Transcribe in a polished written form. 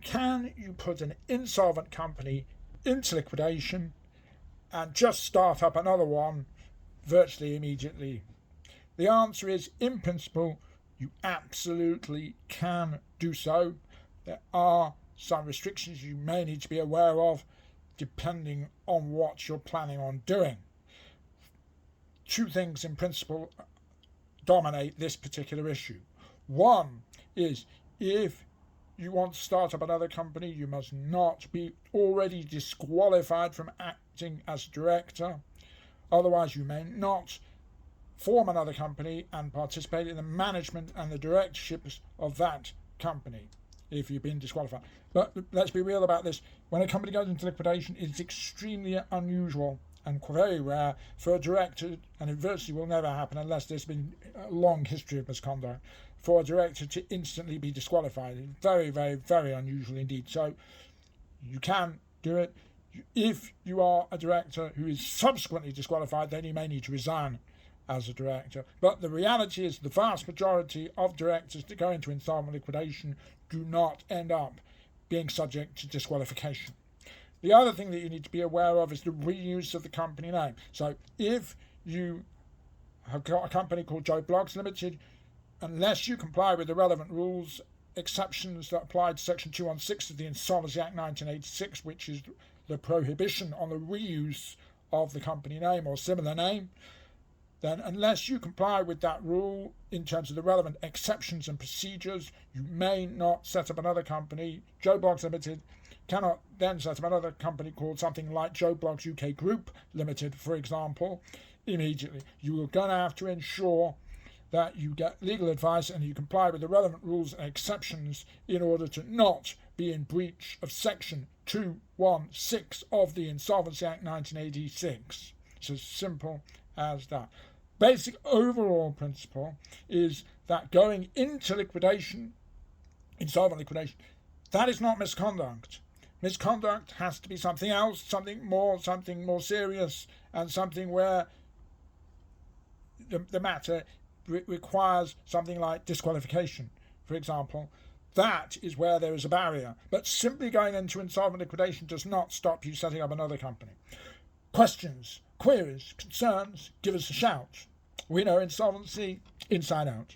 can you put an insolvent company into liquidation and just start up another one virtually immediately? The answer is, in principle, you absolutely can do so. There are some restrictions you may need to be aware of depending on what you're planning on doing. Two things in principle dominate this particular issue. One is, if you want to start up another company, you must not be already disqualified from acting as director. Otherwise, you may not form another company and participate in the management and the directorships of that company if you've been disqualified. But let's be real about this. When a company goes into liquidation, it's extremely unusual and very rare for a director, and it virtually will never happen unless there's been a long history of misconduct, for a director to instantly be disqualified. It's very, very, very unusual indeed. So you can do it. If you are a director who is subsequently disqualified, then you may need to resign as a director. But the reality is the vast majority of directors that go into insolvent liquidation do not end up being subject to disqualification. The other thing that you need to be aware of is the reuse of the company name. So if you have got a company called Joe Bloggs Limited, unless you comply with the relevant rules, exceptions that apply to Section 216 of the Insolvency Act 1986, which is the prohibition on the reuse of the company name or similar name, then unless you comply with that rule in terms of the relevant exceptions and procedures, you may not set up another company. Joe Bloggs Limited cannot then set up another company called something like Joe Bloggs UK Group Limited, for example, immediately. You are going to have to ensure that you get legal advice and you comply with the relevant rules and exceptions in order to not be in breach of Section 216 of the Insolvency Act 1986. It's as simple as that. Basic overall principle is that going into liquidation, insolvent liquidation, that is not misconduct. Misconduct has to be something else, something more serious, and something where the matter requires something like disqualification, for example. That is where there is a barrier. But simply going into insolvent liquidation does not stop you setting up another company. Questions, queries, concerns, give us a shout. We know insolvency inside out.